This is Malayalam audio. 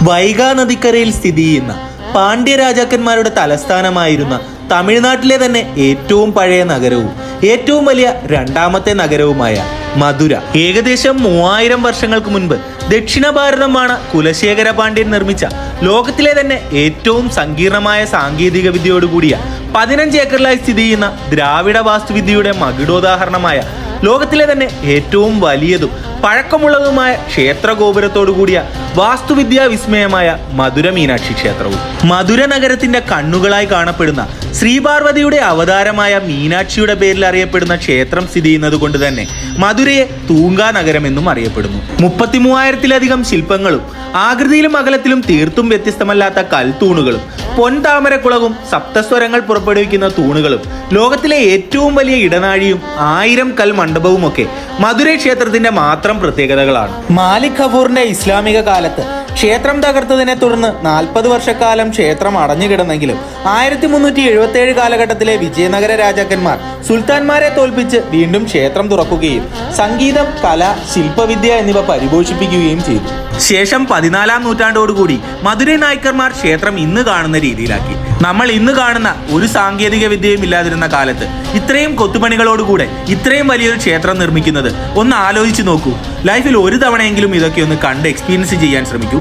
വൈഗാ നദിക്കരയിൽ സ്ഥിതി ചെയ്യുന്ന പാണ്ഡ്യ രാജാക്കന്മാരുടെ തലസ്ഥാനമായിരുന്ന തമിഴ്നാട്ടിലെ തന്നെ ഏറ്റവും പഴയ നഗരവും ഏറ്റവും വലിയ രണ്ടാമത്തെ നഗരവുമായ മധുര ഏകദേശം 3000 വർഷങ്ങൾക്ക് മുൻപ് ദക്ഷിണ ഭാരതമാണ് കുലശേഖര പാണ്ഡ്യൻ നിർമ്മിച്ച ലോകത്തിലെ തന്നെ ഏറ്റവും സങ്കീർണമായ സാങ്കേതിക വിദ്യയോടുകൂടിയ 15 ഏക്കറിലായി സ്ഥിതി ചെയ്യുന്ന ദ്രാവിഡ വാസ്തുവിദ്യയുടെ മകുടോദാഹരണമായ ലോകത്തിലെ തന്നെ ഏറ്റവും വലിയതും പഴക്കമുള്ളതുമായ ക്ഷേത്ര ഗോപുരത്തോടു കൂടിയ വാസ്തുവിദ്യാ വിസ്മയമായ മധുര മീനാക്ഷി ക്ഷേത്രവും മധുര നഗരത്തിന്റെ കണ്ണുകളായി കാണപ്പെടുന്ന ശ്രീപാർവതിയുടെ അവതാരമായ മീനാക്ഷിയുടെ പേരിൽ അറിയപ്പെടുന്ന ക്ഷേത്രം സ്ഥിതി ചെയ്യുന്നത് കൊണ്ട് തന്നെ മധുരയെ തൂങ്കാ നഗരം എന്നും അറിയപ്പെടുന്നു. 33,000-ലധികം ശില്പങ്ങളും ആകൃതിയിലും അകലത്തിലും തീർത്തും വ്യത്യസ്തമല്ലാത്ത കൽത്തൂണുകളും പൊൻതാമരക്കുളവും സപ്തസ്വരങ്ങൾ പുറപ്പെടുവിക്കുന്ന തൂണുകളും ലോകത്തിലെ ഏറ്റവും വലിയ ഇടനാഴിയും 1000 കൽ മണ്ഡപവുമൊക്കെ മധുര ക്ഷേത്രത്തിന്റെ മാത്രം പ്രത്യേകതകളാണ്. മാലിക് കഫൂറിന്റെ ഇസ്ലാമിക കാലത്ത് ക്ഷേത്രം തകർത്തതിനെ തുടർന്ന് 40 വർഷക്കാലം ക്ഷേത്രം അടഞ്ഞുകിടന്നെങ്കിലും 1377 കാലഘട്ടത്തിലെ വിജയനഗര രാജാക്കന്മാർ സുൽത്താൻമാരെ തോൽപ്പിച്ച് വീണ്ടും ക്ഷേത്രം തുറക്കുകയും സംഗീതം, കല, ശില്പവിദ്യ എന്നിവ പരിപോഷിപ്പിക്കുകയും ചെയ്തു. ശേഷം 14-ാം നൂറ്റാണ്ടോടുകൂടി മധുരൈ നായ്ക്കർമാർ ക്ഷേത്രം ഇന്ന് കാണുന്ന രീതിയിലാക്കി. നമ്മൾ ഇന്ന് കാണുന്ന ഒരു സാങ്കേതിക വിദ്യയും ഇല്ലാതിരുന്ന കാലത്ത് ഇത്രയും കൊത്തുപണികളോടുകൂടെ ഇത്രയും വലിയൊരു ക്ഷേത്രം നിർമ്മിക്കുന്നത് ഒന്ന് ആലോചിച്ച് നോക്കൂ. ലൈഫിൽ ഒരു തവണയെങ്കിലും ഇതൊക്കെ ഒന്ന് കണ്ട് എക്സ്പീരിയൻസ് ചെയ്യാൻ ശ്രമിക്കൂ.